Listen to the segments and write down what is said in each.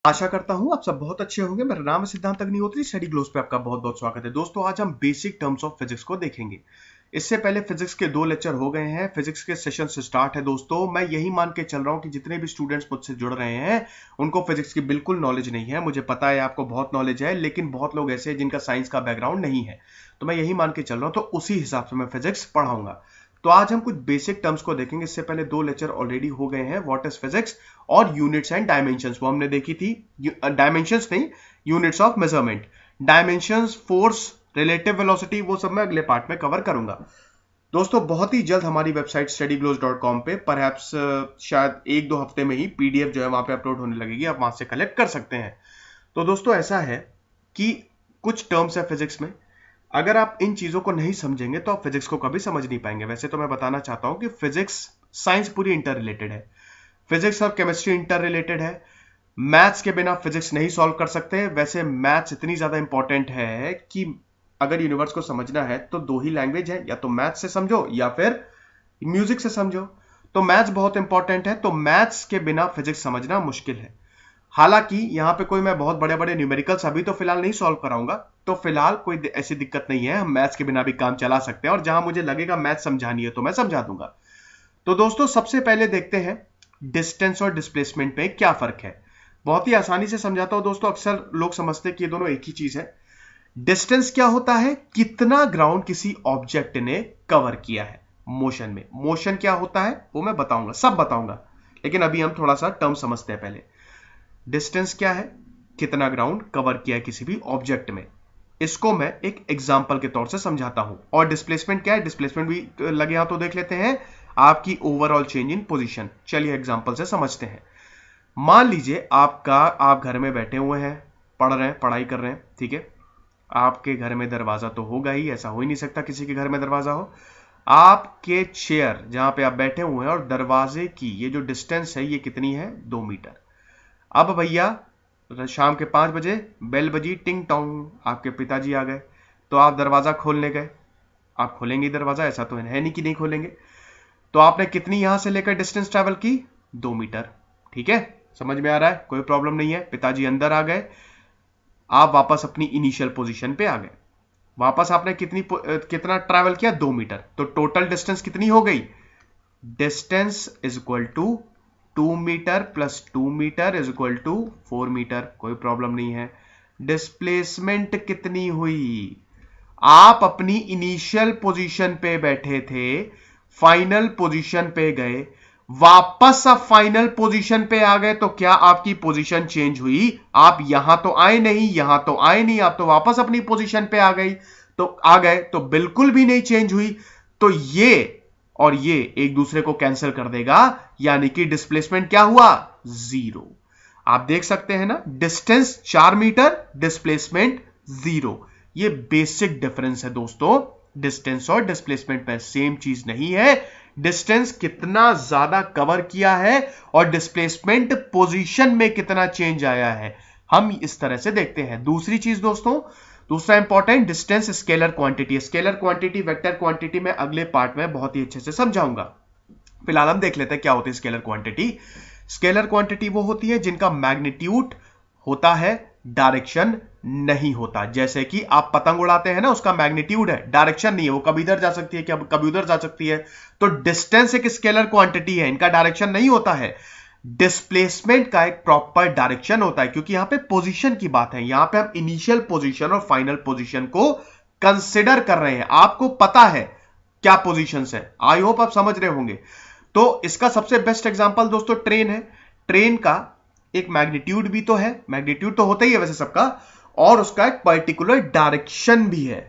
आशा करता हूं आप सब बहुत अच्छे होंगे। मेरा नाम है सिद्धांत अग्निहोत्री। स्टडी ग्लोस पे आपका बहुत बहुत स्वागत है। दोस्तों आज हम बेसिक टर्म्स ऑफ फिजिक्स को देखेंगे। इससे पहले फिजिक्स के 2 लेक्चर हो गए हैं। फिजिक्स के सेशन से स्टार्ट है दोस्तों। मैं यही मान के चल रहा हूं कि जितने भी स्टूडेंट्स मुझसे जुड़ रहे हैं उनको फिजिक्स की बिल्कुल नॉलेज नहीं है। मुझे पता है आपको बहुत नॉलेज है, लेकिन बहुत लोग ऐसे हैं जिनका साइंस का बैकग्राउंड नहीं है। तो मैं यही मान के चल रहा हूं, तो उसी हिसाब से मैं फिजिक्स पढ़ाऊंगा। तो आज हम कुछ बेसिक टर्म्स को देखेंगे। इससे पहले 2 लेक्चर ऑलरेडी हो गए हैं, व्हाट इज फिजिक्स और यूनिट्स एंड डायमेंशंस, वो हमने देखी थी। डायमेंशंस नहीं, units of measurement, dimensions, force, relative velocity, वो सब मैं अगले पार्ट में कवर करूंगा। दोस्तों बहुत ही जल्द हमारी वेबसाइट studyglows.com पे परहैप्स शायद 1-2 हफ्ते में ही पीडीएफ जो है वहां पे अपलोड होने लगेगी, आप वहां से कलेक्ट कर सकते हैं। तो दोस्तों ऐसा है कि कुछ टर्म्स है फिजिक्स में, अगर आप इन चीजों को नहीं समझेंगे तो आप फिजिक्स को कभी समझ नहीं पाएंगे। वैसे तो मैं बताना चाहता हूं कि फिजिक्स साइंस पूरी इंटर रिलेटेड है। फिजिक्स और केमिस्ट्री इंटर रिलेटेड है। मैथ्स के बिना फिजिक्स नहीं सॉल्व कर सकते। वैसे मैथ्स इतनी ज्यादा इंपॉर्टेंट है कि अगर यूनिवर्स को समझना है तो 2 ही लैंग्वेज है, या तो मैथ्स से समझो या फिर म्यूजिक से समझो। तो मैथ्स बहुत इंपॉर्टेंट है, तो मैथ्स के बिना फिजिक्स समझना मुश्किल है। हालांकि यहां पे कोई मैं बहुत बड़े बड़े न्यूमेरिकल्स अभी तो फिलहाल नहीं सॉल्व कराऊंगा, तो फिलहाल कोई ऐसी दिक्कत नहीं है, हम मैथ्स के बिना भी काम चला सकते हैं और जहां मुझे लगेगा मैथ्स समझानी है तो मैं समझा दूंगा। तो दोस्तों सबसे पहले देखते हैं डिस्टेंस और डिस्प्लेसमेंट में क्या फर्क है। बहुत ही आसानी से समझाता हूं दोस्तों। अक्सर लोग समझते हैं कि ये दोनों एक ही चीज है। डिस्टेंस क्या होता है? कितना ग्राउंड किसी ऑब्जेक्ट ने कवर किया है मोशन में। मोशन क्या होता है वो मैं बताऊंगा, सब बताऊंगा, लेकिन अभी हम थोड़ा सा टर्म समझते हैं पहले। डिस्टेंस क्या है? कितना ग्राउंड कवर किया है किसी भी ऑब्जेक्ट में। इसको मैं एक एग्जांपल के तौर से समझाता हूं। और डिस्प्लेसमेंट क्या है? डिस्प्लेसमेंट भी लगे हाथ तो देख लेते हैं, आपकी ओवरऑल चेंज इन पोजीशन। चलिए एग्जांपल से समझते हैं। मान लीजिए आप घर में बैठे हुए हैं, पढ़ रहे हैं, पढ़ाई कर रहे हैं, ठीक है। आपके घर में दरवाजा तो होगा ही, ऐसा हो ही नहीं सकता किसी के घर में दरवाजा हो। आपके चेयर जहां पे आप बैठे हुए हैं और दरवाजे की ये जो डिस्टेंस है ये कितनी है? 2 मीटर। अब भैया शाम के 5 बजे बेल बजी, टिंग टोंग, आपके पिताजी आ गए, तो आप दरवाजा खोलने गए। आप खोलेंगे दरवाजा, ऐसा तो है नहीं कि नहीं खोलेंगे। तो आपने कितनी यहां से लेकर डिस्टेंस ट्रेवल की? 2 मीटर। ठीक है, समझ में आ रहा है, कोई प्रॉब्लम नहीं है। पिताजी अंदर आ गए, आप वापस अपनी इनिशियल पोजीशन पे आ गए। वापस आपने कितना ट्रैवल किया? 2 मीटर। तो टोटल डिस्टेंस कितनी हो गई? Distance is equal to 2 metre plus 2 metre is equal to 4 metre. कोई प्रॉब्लम नहीं है। डिस्प्लेसमेंट कितनी हुई? आप अपनी इनिशियल पोजीशन पे बैठे थे, फाइनल पोजीशन पे गए, वापस आप फाइनल पोजीशन पे आ गए, तो क्या आपकी पोजीशन चेंज हुई? आप यहां तो आए नहीं, यहां तो आए नहीं, आप तो वापस अपनी पोजीशन पे आ गए, तो बिल्कुल भी नहीं चेंज हुई। तो ये और ये एक दूसरे को कैंसिल कर देगा, यानी कि डिस्प्लेसमेंट क्या हुआ? 0। आप देख सकते हैं ना, डिस्टेंस 4 मीटर, डिस्प्लेसमेंट 0। ये बेसिक डिफरेंस है दोस्तों। डिस्टेंस और डिस्प्लेसमेंट में सेम चीज नहीं है। डिस्टेंस कितना ज्यादा कवर किया है और डिस्प्लेसमेंट पोजीशन में कितना चेंज आया है, हम इस तरह से देखते हैं। दूसरी चीज दोस्तों, दूसरा important, distance scalar quantity. Scalar quantity, vector quantity में अगले पार्ट में बहुत ही अच्छे से समझाऊंगा। फिलहाल हम देख लेते हैं क्या होती है स्केलर क्वांटिटी। स्केलर क्वांटिटी वो होती है जिनका मैग्नीट्यूड होता है, डायरेक्शन नहीं होता। जैसे कि आप पतंग उड़ाते हैं ना, उसका मैग्नीट्यूड है, डायरेक्शन नहीं है, वो कभी इधर जा सकती है, कभी उधर जा सकती है। तो डिस्टेंस एक स्केलर क्वांटिटी है, इनका डायरेक्शन नहीं होता है। डिस्प्लेसमेंट का एक प्रॉपर डायरेक्शन होता है, क्योंकि यहां पे पोजीशन की बात है। यहां पे हम इनिशियल पोजीशन और फाइनल पोजीशन को कंसिडर कर रहे हैं। आपको पता है क्या पोजीशंस है, आई होप आप समझ रहे होंगे। तो इसका सबसे बेस्ट एग्जांपल दोस्तों ट्रेन है। ट्रेन का एक मैग्नीट्यूड भी तो है, मैग्नीट्यूड तो होता ही है वैसे सबका, और उसका एक पर्टिकुलर डायरेक्शन भी है।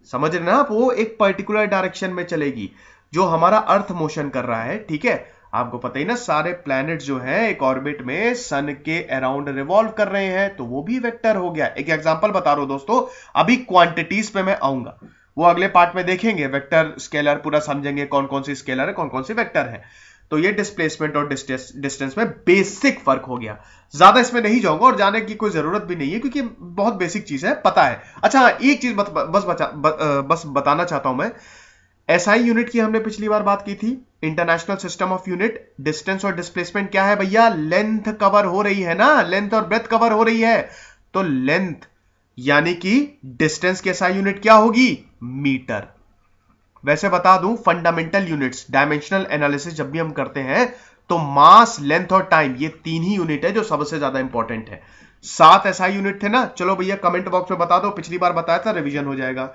समझ रहे ना आप, वो एक पर्टिकुलर डायरेक्शन में चलेगी, जो हमारा अर्थ मोशन कर रहा है। ठीक है, आपको पता ही ना, सारे प्लैनेट जो है एक ऑर्बिट में सन के अराउंड रिवॉल्व कर रहे हैं, तो वो भी वेक्टर हो गया। एक एग्जांपल बता रहा हूं दोस्तों, अभी क्वांटिटीज पे मैं आऊंगा, वो अगले पार्ट में देखेंगे। वेक्टर स्केलर पूरा समझेंगे, कौन कौन सी स्केलर है, कौन कौन सी वेक्टर है। तो ये डिस्प्लेसमेंट और डिस्टेंस में बेसिक फर्क हो गया। ज्यादा इसमें नहीं जाऊंगा और जाने की कोई जरूरत भी नहीं है, क्योंकि बहुत बेसिक चीज है, पता है। अच्छा, एक चीज बस बताना चाहता हूं मैं। एसआई यूनिट की हमने पिछली बार बात की थी। International system of unit, distance और डिस्प्लेसमेंट क्या है भैया? लेंथ कवर हो रही है ना, लेंथ और ब्रेथ कवर हो रही है। तो लेंथ यानी कि डिस्टेंस की एसआई यूनिट क्या होगी? मीटर। वैसे बता दूं, फंडामेंटल यूनिट्स डायमेंशनल एनालिसिस जब भी हम करते हैं तो मास, लेंथ और टाइम, ये तीन ही यूनिट है जो सबसे ज्यादा इंपॉर्टेंट है। 7 एसआई यूनिट थे ना? चलो भैया कमेंट बॉक्स में बता दो, पिछली बार बताया था, रिवीजन हो जाएगा।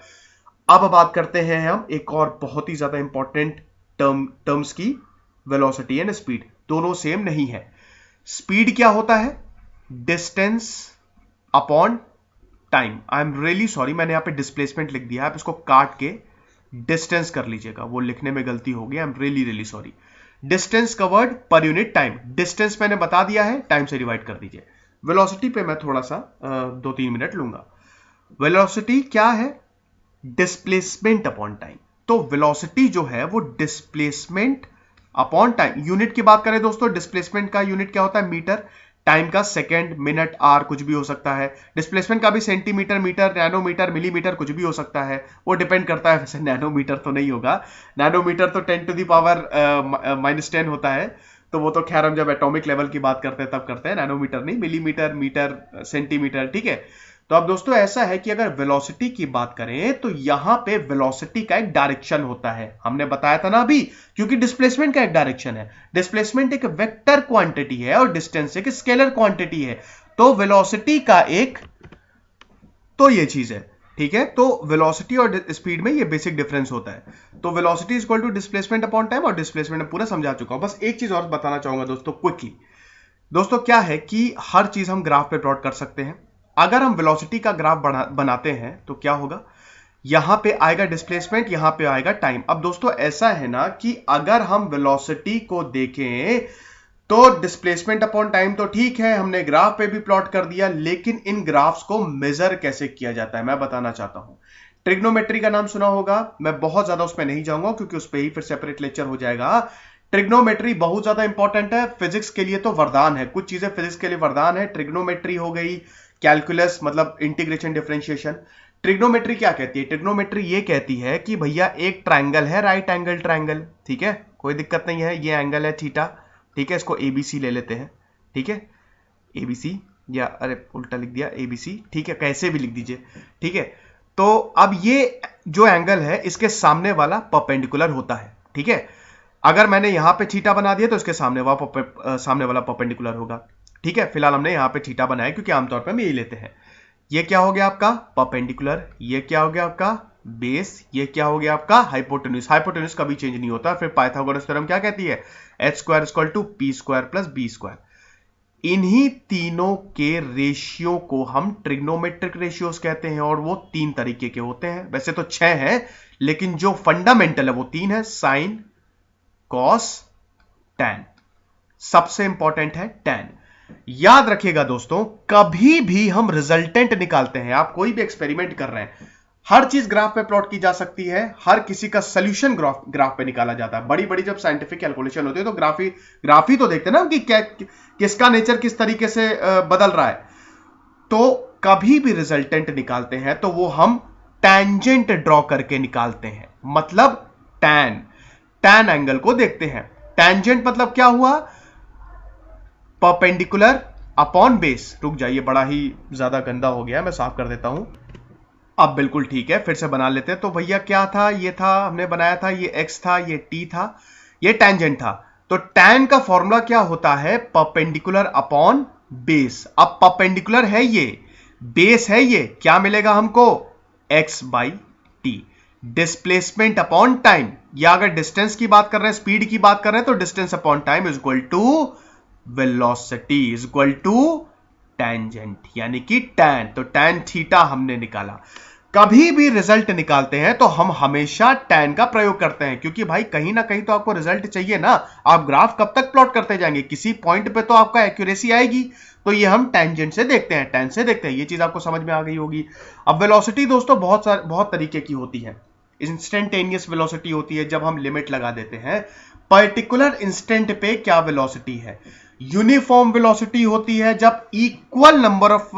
अब बात करते हैं हम एक और बहुत ही ज्यादा इंपॉर्टेंट टर्म्स की, वेलोसिटी एंड स्पीड। दोनों सेम नहीं है। स्पीड क्या होता है? Distance upon time. I am really sorry, मैंने यहां पे डिस्प्लेसमेंट लिख दिया, आप इसको काट के डिस्टेंस कर लीजिएगा, वो लिखने में गलती हो गई, I am really sorry. Distance covered per unit time, distance मैंने बता दिया है, टाइम से डिवाइड कर दीजिए। वेलोसिटी पे मैं थोड़ा सा 2-3 मिनट लूंगा। वेलोसिटी क्या है? Displacement upon time. तो वेलोसिटी जो है वो डिस्प्लेसमेंट अपॉन टाइम। यूनिट की बात करें दोस्तों, डिस्प्लेसमेंट का यूनिट क्या होता है? मीटर। टाइम का सेकंड, मिनट, आर कुछ भी हो सकता है। डिस्प्लेसमेंट का भी सेंटीमीटर, मीटर, नैनोमीटर, मिलीमीटर कुछ भी हो सकता है, वो डिपेंड करता है। वैसे नैनोमीटर तो नहीं होगा, नैनोमीटर तो 10⁻⁻10 होता है, तो वो तो खैर हम जब एटॉमिक लेवल की बात करते हैं तब करते हैं, नैनोमीटर नहीं, मिलीमीटर, मीटर, सेंटीमीटर, ठीक है। तो अब दोस्तों ऐसा है कि अगर वेलोसिटी की बात करें तो यहां पे वेलोसिटी का एक डायरेक्शन होता है, हमने बताया था ना अभी, क्योंकि डिस्प्लेसमेंट का एक डायरेक्शन है। डिस्प्लेसमेंट एक वेक्टर क्वांटिटी है और डिस्टेंस एक स्केलर क्वांटिटी है। तो वेलोसिटी का एक, तो ये चीज है, ठीक है। तो वेलोसिटी और स्पीड में ये बेसिक डिफरेंस होता है। तो velocity is equal to displacement upon time, और डिस्प्लेसमेंट में पूरा समझा चुका हूं। बस एक चीज और बताना चाहूंगा दोस्तों क्विकली। दोस्तों क्या है कि हर चीज हम ग्राफ पे प्लॉट कर सकते हैं। अगर हम वेलोसिटी का ग्राफ बनाते हैं तो क्या होगा? यहां पे आएगा डिस्प्लेसमेंट, यहां पे आएगा टाइम। अब दोस्तों ऐसा है ना कि अगर हम वेलोसिटी को देखें तो डिस्प्लेसमेंट अपॉन टाइम तो ठीक है, हमने ग्राफ पे भी प्लॉट कर दिया, लेकिन इन ग्राफ्स को मेजर कैसे किया जाता है मैं बताना चाहता हूं। ट्रिग्नोमेट्री का नाम सुना होगा, मैं बहुत ज्यादा उसमें नहीं जाऊंगा क्योंकि उस पर ही फिर सेपरेट लेक्चर हो जाएगा। ट्रिग्नोमेट्री बहुत ज्यादा इंपॉर्टेंट है, फिजिक्स के लिए तो वरदान है। कुछ चीजें फिजिक्स के लिए वरदान है, ट्रिग्नोमेट्री हो गई, कैलकुलस मतलब इंटीग्रेशन डिफरेंशिएशन। ट्रिग्नोमेट्री क्या कहती है? ट्रिग्नोमेट्री ये कहती है कि भैया एक ट्रायंगल है, राइट एंगल ट्रायंगल, ठीक है, कोई दिक्कत नहीं है, ये एंगल है थीटा, ठीक है, इसको एबीसी ले लेते हैं, ठीक है, एबीसी, या अरे उल्टा लिख दिया, एबीसी, ठीक है, कैसे भी लिख दीजिए, ठीक है। तो अब ये जो एंगल है इसके सामने वाला परपेंडिकुलर होता है, ठीक है। अगर मैंने यहां पे थीटा बना दिया तो इसके सामने वाला परपेंडिकुलर होगा, ठीक है। फिलहाल हमने यहां पे थीटा बनाया क्योंकि आमतौर पर हम यही लेते हैं। ये क्या हो गया आपका? परपेंडिकुलर। ये क्या हो गया आपका? बेस। ये क्या हो गया आपका? हाइपोटेन्यूज। हाइपोटेन्यूज कभी चेंज नहीं होता। फिर पाइथागोरस थ्योरम क्या कहती है? h² = p² + b²। इन्हीं तीनों के रेशियो को हम ट्रिग्नोमेट्रिक रेशियोज कहते हैं, और वो 3 तरीके के होते हैं। वैसे तो 6 हैं, लेकिन जो फंडामेंटल है वो 3 है, साइन, कॉस, टैन। सबसे इंपॉर्टेंट है टैन। याद रखिएगा दोस्तों, कभी भी हम रिजल्टेंट निकालते हैं, आप कोई भी एक्सपेरिमेंट कर रहे हैं, हर चीज ग्राफ पे प्लॉट की जा सकती है, हर किसी का सोल्यूशन ग्राफ पे निकाला जाता है। बड़ी बड़ी जब साइंटिफिक कैलकुलेशन होती है तो ग्राफ ही तो देखते हैं ना कि किसका नेचर किस तरीके से बदल रहा है। तो कभी भी रिजल्टेंट निकालते हैं तो वो हम टैंजेंट ड्रॉ करके निकालते हैं, मतलब टैन एंगल को देखते हैं। टैंजेंट मतलब क्या हुआ? Perpendicular upon base. रुक जाइए, बड़ा ही ज्यादा गंदा हो गया, मैं साफ कर देता हूं। अब बिल्कुल ठीक है, फिर से बना लेते हैं। तो भैया क्या था? ये था, हमने बनाया था, ये x था, ये t था, ये टैंजेंट था। तो टैन का फॉर्मूला क्या होता है? Perpendicular upon base. अब परपेंडिकुलर है ये, बेस है ये, क्या मिलेगा हमको? x/t। डिस्प्लेसमेंट अपॉन टाइम, या अगर डिस्टेंस की बात कर रहे हैं, स्पीड की बात कर रहे हैं, तो distance upon time is equal to velocity is equal to tangent, यानी कि टैन। तो टैन थीटा हमने निकाला। कभी भी रिजल्ट निकालते हैं तो हम हमेशा टैन का प्रयोग करते हैं, क्योंकि भाई कहीं ना कहीं तो आपको रिजल्ट चाहिए ना। आप ग्राफ कब तक प्लॉट करते जाएंगे? किसी पॉइंट पे तो आपका एक्यूरेसी आएगी, तो ये हम टेंजेंट से देखते हैं, टैन से देखते हैं। ये चीज आपको समझ में आ गई होगी। अब वेलोसिटी दोस्तों बहुत तरीके की होती है। इंस्टेंटेनियस वेलोसिटी होती है जब हम लिमिट लगा देते हैं, पर्टिकुलर इंस्टेंट पे क्या वेलोसिटी है। यूनिफॉर्म वेलोसिटी होती है जब equal number of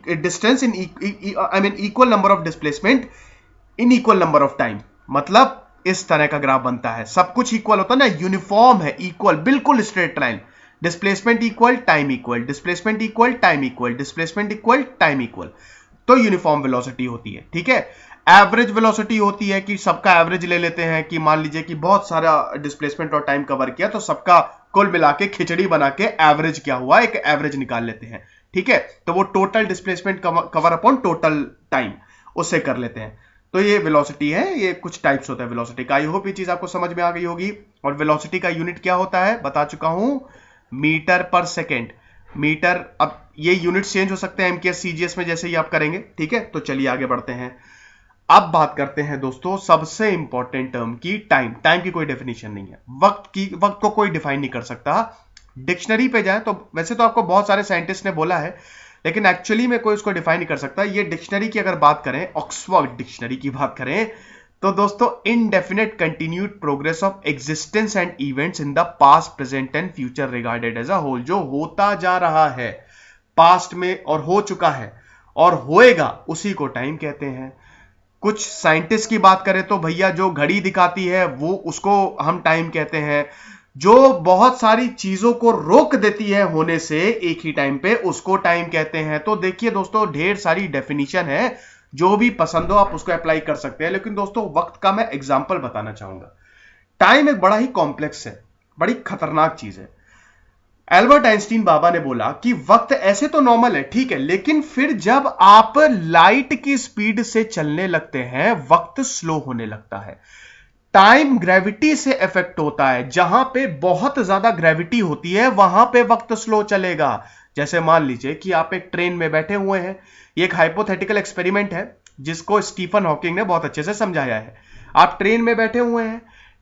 distance in equal number of displacement in equal number of time, मतलब इस तरह का ग्राफ बनता है, सब कुछ इक्वल होता है ना, यूनिफॉर्म है, इक्वल, बिल्कुल straight line, displacement equal, time equal, displacement equal, time equal, displacement equal, time equal, तो यूनिफॉर्म वेलोसिटी होती है। ठीक है, एवरेज वेलोसिटी होती है कि सबका एवरेज ले लेते हैं, कि मान लीजिए कि बहुत सारा डिस्प्लेसमेंट और टाइम कवर किया, तो सबका कुल मिला के खिचड़ी बना के एवरेज क्या हुआ, एक एवरेज निकाल लेते हैं। ठीक है, तो वो total displacement cover upon total time, उससे कर लेते हैं। तो ये वेलोसिटी है, ये कुछ टाइप्स होता है वेलोसिटी का। आई होप ये चीज आपको समझ में आ गई होगी। और वेलोसिटी का यूनिट क्या होता है बता चुका हूं, मीटर पर सेकेंड। मीटर, अब ये यूनिट चेंज हो सकते हैं एमकेएस सीजीएस में जैसे ही आप करेंगे। ठीक है, तो चलिए आगे बढ़ते हैं। अब बात करते हैं दोस्तों सबसे इंपॉर्टेंट टर्म की, टाइम। टाइम की कोई डेफिनेशन नहीं है, वक्त को कोई डिफाइन नहीं कर सकता। डिक्शनरी पे जाए तो वैसे तो आपको बहुत सारे साइंटिस्ट ने बोला है, लेकिन एक्चुअली में कोई उसको डिफाइन नहीं कर सकता। ये डिक्शनरी की अगर बात करें, ऑक्सफोर्ड डिक्शनरी की बात करें, तो दोस्तों indefinite continued progress of existence and events in the past, present and future regarded as a whole. जो होता जा रहा है पास्ट में और हो चुका है और होएगा, उसी को टाइम कहते हैं। कुछ साइंटिस्ट की बात करें तो भैया जो घड़ी दिखाती है वो, उसको हम टाइम कहते हैं। जो बहुत सारी चीजों को रोक देती है होने से एक ही टाइम पे, उसको टाइम कहते हैं। तो देखिए दोस्तों, ढेर सारी डेफिनेशन है, जो भी पसंद हो आप उसको अप्लाई कर सकते हैं। लेकिन दोस्तों वक्त का मैं एग्जांपल बताना चाहूंगा। टाइम एक बड़ा ही कॉम्प्लेक्स है, बड़ी खतरनाक चीज है। एल्बर्ट आइंस्टीन बाबा ने बोला कि वक्त ऐसे तो नॉर्मल है, ठीक है, लेकिन फिर जब आप लाइट की स्पीड से चलने लगते हैं, वक्त स्लो होने लगता है। टाइम ग्रेविटी से इफेक्ट होता है, जहां पे बहुत ज्यादा ग्रेविटी होती है वहां पे वक्त स्लो चलेगा। जैसे मान लीजिए कि आप एक ट्रेन में बैठे हुए हैं, ये एक हाइपोथेटिकल एक्सपेरिमेंट है जिसको स्टीफन हॉकिंग ने बहुत अच्छे से समझाया है। आप ट्रेन में बैठे हुए हैं,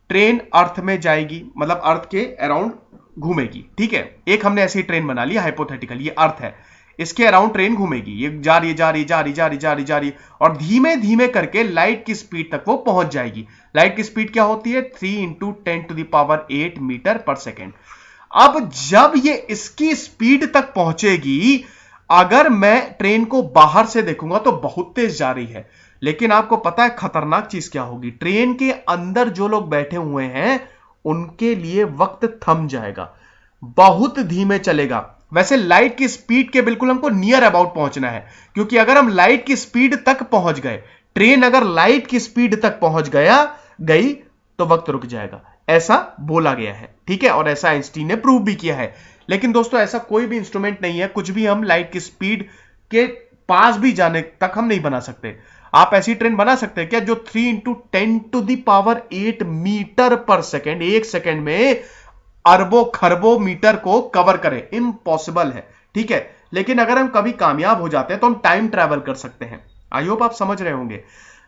ट्रेन अर्थ में जाएगी, मतलब अर्थ के अराउंड घूमेगी। ठीक है, एक हमने ऐसी ट्रेन बना ली हाइपोथेटिकल, ये अर्थ है, इसके अराउंड ट्रेन घूमेगी, ये जा रही जा रही जा रही जा रही जा रही जा रही, और धीमे धीमे करके लाइट की स्पीड तक वो पहुंच जाएगी। लाइट की स्पीड क्या होती है, 3 × 10⁸ मीटर पर सेकेंड। अब जब ये इसकी स्पीड तक पहुंचेगी, अगर मैं ट्रेन को बाहर से देखूंगा तो बहुत तेज जा रही है, लेकिन आपको पता है खतरनाक चीज क्या होगी, ट्रेन के अंदर जो लोग बैठे हुए हैं उनके लिए वक्त थम जाएगा, बहुत धीमे चलेगा। वैसे लाइट की स्पीड के बिल्कुल हमको नियर अबाउट पहुंचना है, क्योंकि अगर हम लाइट की स्पीड तक पहुंच गए, ट्रेन अगर लाइट की स्पीड तक पहुंच गई तो वक्त रुक जाएगा, ऐसा बोला गया है। ठीक है, और ऐसा आइंस्टीन ने प्रूव भी किया है। लेकिन दोस्तों ऐसा कोई भी इंस्ट्रूमेंट नहीं है, कुछ भी हम लाइट की स्पीड के पास भी जाने तक हम नहीं बना सकते। आप ऐसी ट्रेन बना सकते हैं क्या जो 3 × 10⁸ मीटर पर सेकेंड, एक सेकेंड में अरबों खरबों मीटर को कवर करें? इम्पॉसिबल है। ठीक है, लेकिन अगर हम कभी कामयाब हो जाते हैं तो हम टाइम ट्रैवल कर सकते हैं। आई होप आप समझ रहे होंगे।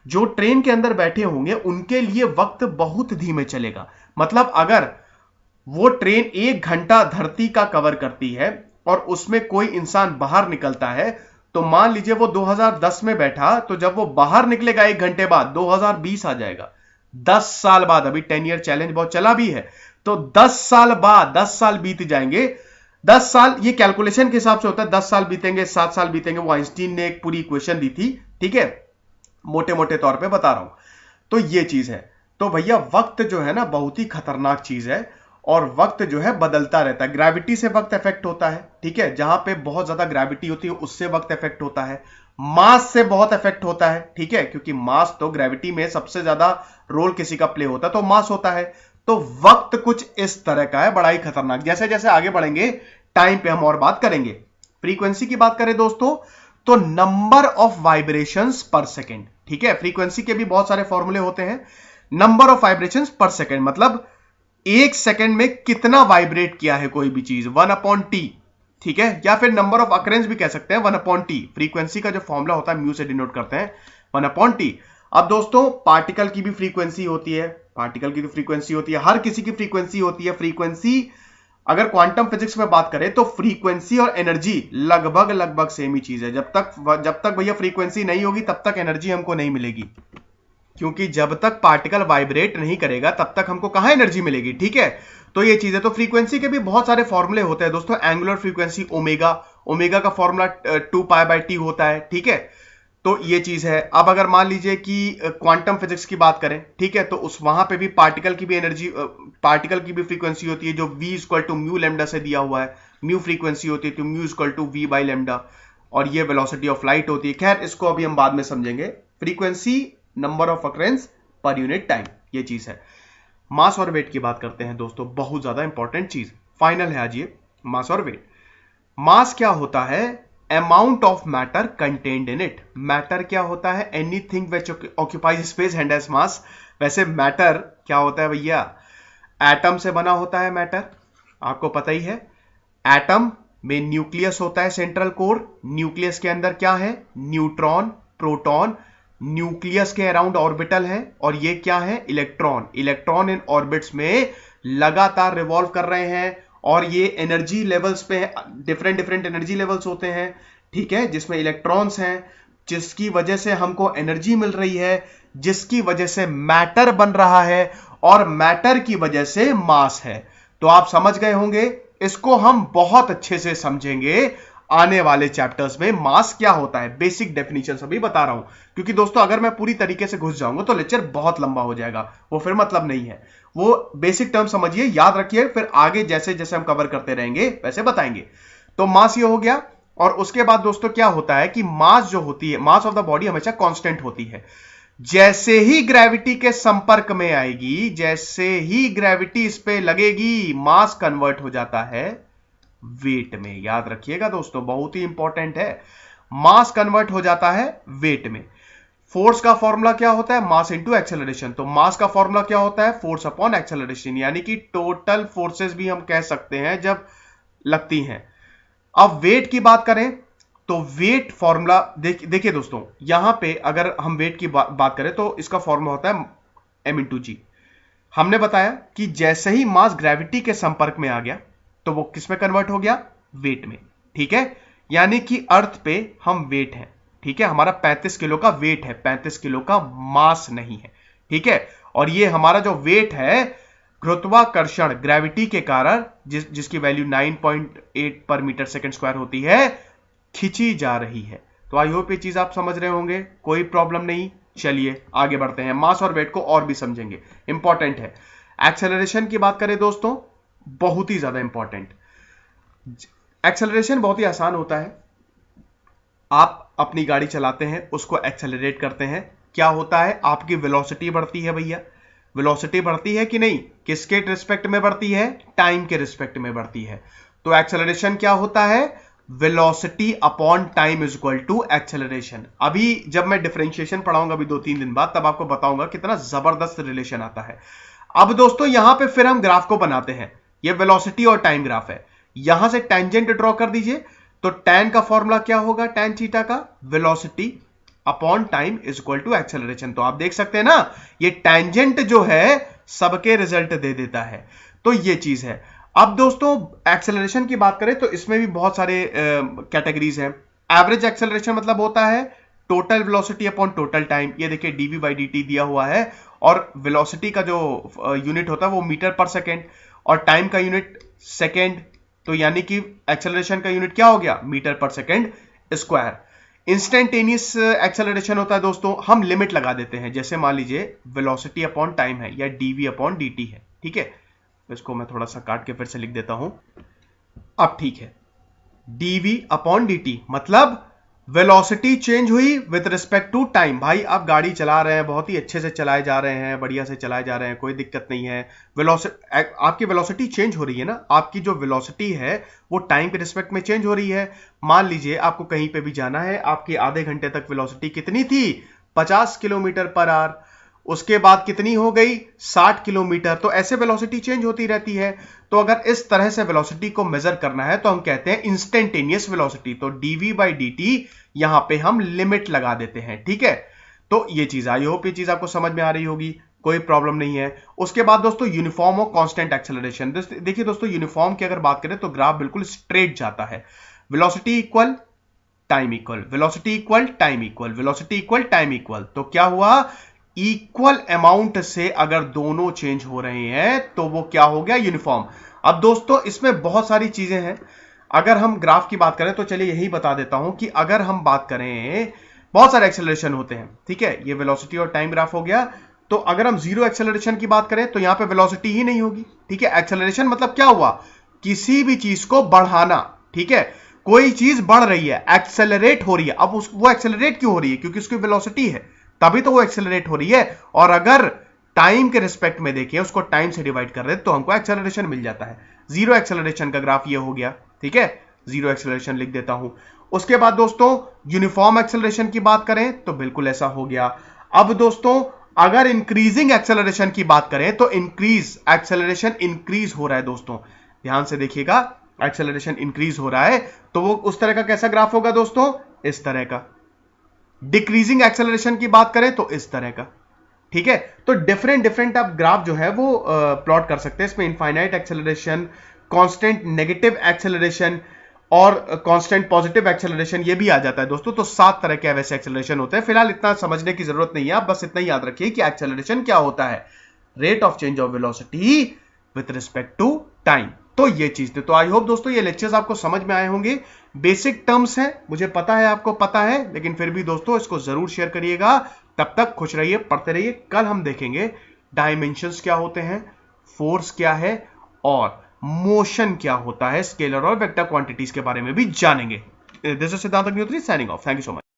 जो ट्रेन के अंदर बैठे होंगे उनके लिए वक्त बहुत धीमे चलेगा। मतलब अगर वो ट्रेन 1 घंटा धरती का कवर करती है और उसमें कोई इंसान बाहर निकलता है, तो मान लीजिए वो 2010 में बैठा, तो जब वो बाहर निकलेगा 1 घंटे बाद 2020 आ जाएगा। 10 साल बाद, अभी 10 ईयर चैलेंज बहुत चला भी है, तो 10 साल बाद 10 साल बीत जाएंगे। 10 साल ये कैलकुलेशन के हिसाब से होता है, 10 साल बीतेंगे, 7 साल बीतेंगे, वो आइंस्टीन ने एक पूरी इक्वेशन दी थी। ठीक है, मोटे मोटे तौर पे बता रहा हूं। तो ये चीज है। तो भैया वक्त जो है ना बहुत ही खतरनाक चीज है, और वक्त जो है बदलता रहता है। ग्रेविटी से वक्त इफेक्ट होता है, ठीक है, जहां पे बहुत ज्यादा ग्रेविटी होती है उससे वक्त इफेक्ट होता है। मास से बहुत इफेक्ट होता है, ठीक है, क्योंकि मास तो ग्रेविटी में सबसे ज्यादा रोल किसी का प्ले होता है, तो मास होता है। तो वक्त कुछ इस तरह का है, बड़ा ही खतरनाक। जैसे जैसे आगे बढ़ेंगे टाइम पे हम और बात करेंगे। फ्रीक्वेंसी की बात करें दोस्तों, तो नंबर ऑफ वाइब्रेशंस पर सेकेंड। ठीक है, फ्रीक्वेंसी के भी बहुत सारे फॉर्मूले होते हैं। नंबर ऑफ वाइब्रेशंस पर सेकेंड मतलब एक सेकेंड में कितना वाइब्रेट किया है कोई भी चीज, 1/t। ठीक है, या फिर नंबर ऑफ अकरेंस भी कह सकते हैं, 1/t। फ्रीक्वेंसी का जो फॉर्मूला होता है म्यू से डिनोट करते हैं, 1/t। अब दोस्तों पार्टिकल की भी फ्रीक्वेंसी होती है, पार्टिकल की भी फ्रीक्वेंसी होती है, हर किसी की फ्रीक्वेंसी होती है। फ्रीक्वेंसी अगर क्वांटम फिजिक्स में बात करें तो फ्रीक्वेंसी और एनर्जी लगभग सेम ही चीज है। जब तक भैया फ्रीक्वेंसी नहीं होगी तब तक एनर्जी हमको नहीं मिलेगी, क्योंकि जब तक पार्टिकल वाइब्रेट नहीं करेगा तब तक हमको कहां एनर्जी मिलेगी। ठीक है, तो ये चीज है। तो फ्रीक्वेंसी के भी बहुत सारे फॉर्मूले होते हैं दोस्तों। एंगुलर फ्रीक्वेंसी ओमेगा, ओमेगा का फॉर्मूला 2π/t होता है। ठीक है, तो ये चीज है। अब अगर मान लीजिए कि क्वांटम फिजिक्स की बात करें, ठीक है, तो उस वहां पे भी पार्टिकल की भी एनर्जी, पार्टिकल की भी फ्रीक्वेंसी होती है जो v equal to mu lambda से दिया हुआ है। म्यू फ्रीक्वेंसी होती है तो mu equal to v by lambda, और ये वेलोसिटी ऑफ लाइट होती है। खैर इसको अभी हम बाद में समझेंगे। Frequency number of occurrence per unit time, ये चीज है। मास और वेट की बात करते हैं दोस्तों, बहुत ज्यादा इंपॉर्टेंट चीज फाइनल है आज ये, मास और वेट। मास क्या होता है? Amount of matter contained in it. Matter क्या होता है? Anything which occupies space and has मास। वैसे मैटर क्या होता है भैया? एटम से बना होता है मैटर, आपको पता ही है। एटम में न्यूक्लियस होता है, सेंट्रल कोर। न्यूक्लियस के अंदर क्या है? Neutron, proton. न्यूक्लियस के अराउंड ऑर्बिटल है, और ये क्या है? इलेक्ट्रॉन। इलेक्ट्रॉन इन ऑर्बिट्स में लगातार रिवॉल्व कर रहे हैं, और ये एनर्जी लेवल्स पे डिफरेंट डिफरेंट एनर्जी लेवल्स होते हैं, ठीक है, जिसमें इलेक्ट्रॉन्स हैं, जिसकी वजह से हमको एनर्जी मिल रही है, जिसकी वजह से मैटर बन रहा है, और मैटर की वजह से मास है। तो आप समझ गए होंगे, इसको हम बहुत अच्छे से समझेंगे आने वाले चैप्टर्स में। मास क्या होता है, बेसिक डेफिनेशन अभी बता रहा हूं, क्योंकि दोस्तों अगर मैं पूरी तरीके से घुस जाऊंगा तो लेक्चर बहुत लंबा हो जाएगा, वो फिर मतलब नहीं है। वो बेसिक टर्म समझिए, याद रखिए, फिर आगे जैसे जैसे हम कवर करते रहेंगे वैसे बताएंगे। तो मास ये हो गया, और उसके बाद दोस्तों क्या होता है कि मास जो होती है, मास ऑफ द बॉडी हमेशा कांस्टेंट होती है। जैसे ही ग्रेविटी के संपर्क में आएगी, जैसे ही ग्रेविटी इस पे लगेगी, मास कन्वर्ट हो जाता है वेट में। याद रखिएगा दोस्तों, बहुत ही इंपॉर्टेंट है। मास कन्वर्ट हो जाता है वेट में। फोर्स का फॉर्मूला क्या होता है? Mass into acceleration. तो मास का फॉर्मूला क्या होता है? फोर्स अपॉन एक्सेलरेशन, यानी कि टोटल फोर्सेस भी हम कह सकते हैं जब लगती हैं। अब वेट की बात करें तो वेट फॉर्मूला देखिए दोस्तों, यहां पे अगर हम वेट की बात करें तो इसका फॉर्मूला होता है m इंटू जी। हमने बताया कि जैसे ही मास ग्रेविटी के संपर्क में आ गया तो वो किस में कन्वर्ट हो गया? वेट में, ठीक है। यानी कि अर्थ पे हम वेट है, ठीक है, हमारा 35 किलो का वेट है, 35 किलो का मास नहीं है, ठीक है। और ये हमारा जो वेट है, गुरुत्वाकर्षण ग्रेविटी के कारण जिसकी वैल्यू 9.8 पर मीटर सेकंड स्क्वायर होती है, खिंची जा रही है। तो आई होप ये चीज आप समझ रहे होंगे, कोई प्रॉब्लम नहीं। चलिए आगे बढ़ते हैं, मास और वेट को और भी समझेंगे, इंपॉर्टेंट है। एक्सेलरेशन की बात करें दोस्तों, बहुत ही ज्यादा इंपॉर्टेंट। एक्सेलरेशन बहुत ही आसान होता है। आप अपनी गाड़ी चलाते हैं, उसको एक्सेलरेट करते हैं, क्या होता है? आपकी वेलोसिटी बढ़ती है भैया। वेलोसिटी बढ़ती है कि नहीं? किसके रिस्पेक्ट में बढ़ती है? टाइम के रिस्पेक्ट में बढ़ती है। तो एक्सेलरेशन क्या होता है? Velocity upon time is equal to acceleration. अभी जब मैं डिफरेंशिएशन पढ़ाऊंगा अभी 2-3 दिन बाद, तब आपको बताऊंगा कितना जबरदस्त रिलेशन आता है। अब दोस्तों यहां पे फिर हम ग्राफ को बनाते हैं, ये वेलोसिटी और टाइम ग्राफ है। यहां से टेंजेंट ड्रॉ कर दीजिए, तो tan का फॉर्मूला क्या होगा? tan थीटा का velocity upon time is equal to acceleration. तो आप देख सकते हैं ना, ये टेंजेंट जो है सबके रिजल्ट दे देता है। तो ये चीज है। अब दोस्तों एक्सेलरेशन की बात करें तो इसमें भी बहुत सारे कैटेगरीज हैं। एवरेज एक्सेलरेशन मतलब होता है total velocity upon total time. ये देखिए dv बाई dt दिया हुआ है, और वेलोसिटी का जो यूनिट होता है वो मीटर पर सेकेंड, और टाइम का यूनिट सेकेंड। तो यानी कि एक्सेलरेशन का यूनिट क्या हो गया? मीटर पर सेकेंड स्क्वायर। इंस्टेंटेनियस एक्सेलरेशन होता है दोस्तों, हम लिमिट लगा देते हैं, जैसे मान लीजिए वेलोसिटी अपॉन टाइम है या dv अपॉन dt है, ठीक है। इसको मैं थोड़ा सा काट के फिर से लिख देता हूं, अब ठीक है। dv अपॉन dt मतलब वेलोसिटी चेंज हुई विद रिस्पेक्ट टू टाइम। भाई आप गाड़ी चला रहे हैं, बहुत ही अच्छे से चलाए जा रहे हैं, बढ़िया से चलाए जा रहे हैं, कोई दिक्कत नहीं है। आपकी वेलोसिटी चेंज हो रही है ना, आपकी जो वेलोसिटी है वो टाइम के रिस्पेक्ट में चेंज हो रही है। मान लीजिए आपको कहीं पे भी जाना है, आपकी आधे घंटे तक वेलोसिटी कितनी थी? 50 किलोमीटर पर आवर। उसके बाद कितनी हो गई? 60 किलोमीटर। तो ऐसे वेलोसिटी चेंज होती रहती है। तो अगर इस तरह से वेलोसिटी को मेजर करना है तो हम कहते हैं इंस्टेंटेनियस वेलोसिटी। तो dv बाई dt यहां पे हम लिमिट लगा देते हैं, ठीक है। तो ये चीज, आई होप ये चीज आपको समझ में आ रही होगी, कोई प्रॉब्लम नहीं है। उसके बाद दोस्तों यूनिफॉर्म और कांस्टेंट एक्सेलरेशन। देखिए दोस्तों, यूनिफॉर्म की अगर बात करें तो ग्राफ बिल्कुल स्ट्रेट जाता है। Velocity equal time equal, velocity equal time equal, velocity equal time equal. तो क्या हुआ? इक्वल अमाउंट से अगर दोनों चेंज हो रहे हैं तो वो क्या हो गया? यूनिफॉर्म। अब दोस्तों इसमें बहुत सारी चीजें हैं। अगर हम ग्राफ की बात करें तो चलिए यही बता देता हूं कि अगर हम बात करें बहुत सारे एक्सेलरेशन होते हैं, ठीक है। ये वेलोसिटी और टाइम ग्राफ हो गया। तो अगर हम जीरो एक्सेलरेशन की बात करें तो यहां पे वेलोसिटी ही नहीं होगी, ठीक है। एक्सेलरेशन मतलब क्या हुआ, किसी भी चीज को बढ़ाना, ठीक है। कोई चीज बढ़ रही है, एक्सेलरेट हो रही है। अब वो एक्सेलरेट क्यों हो रही है, क्योंकि उसकी वेलोसिटी है, तभी तो वो एक्सेलरेट हो रही है। और अगर टाइम के रिस्पेक्ट में देखें, उसको टाइम से डिवाइड कर रहे तो हमको एक्सेलरेशन मिल जाता है। जीरो एक्सेलरेशन का ग्राफ ये हो गया, ठीक है। जीरो एक्सेलरेशन लिख देता हूं। उसके बाद दोस्तों यूनिफॉर्म एक्सेलरेशन की बात करें तो बिल्कुल ऐसा हो गया। अब दोस्तों अगर इंक्रीजिंग एक्सेलरेशन की बात करें तो इंक्रीज एक्सेलरेशन इंक्रीज हो रहा है दोस्तों, ध्यान से देखिएगा, एक्सेलरेशन इंक्रीज हो रहा है तो वो उस तरह का कैसा ग्राफ होगा दोस्तों, इस तरह का। डिक्रीजिंग एक्सेलरेशन की बात करें तो इस तरह का, ठीक है। तो डिफरेंट आप ग्राफ जो है वो प्लॉट कर सकते हैं। इसमें infinite acceleration, constant negative acceleration और कांस्टेंट पॉजिटिव एक्सेलरेशन ये भी आ जाता है दोस्तों। तो 7 तरह के वैसे एक्सेलरेशन होते हैं। फिलहाल इतना समझने की जरूरत नहीं है, आप बस इतना ही याद रखिए कि एक्सेलरेशन क्या होता है, rate of change of velocity with respect to time. तो ये चीज थी। तो आई होप दोस्तों ये लेक्चर्स आपको समझ में आए होंगे। बेसिक टर्म्स हैं, मुझे पता है आपको पता है, लेकिन फिर भी दोस्तों इसको जरूर शेयर करिएगा। तब तक खुश रहिए, पढ़ते रहिए। कल हम देखेंगे डायमेंशंस क्या होते हैं, फोर्स क्या है और मोशन क्या होता है, स्केलर और वेक्टर क्वांटिटीज के बारे में भी जानेंगे। दिस इज सिद्धांत Agnihotri signing off. Thank you so much.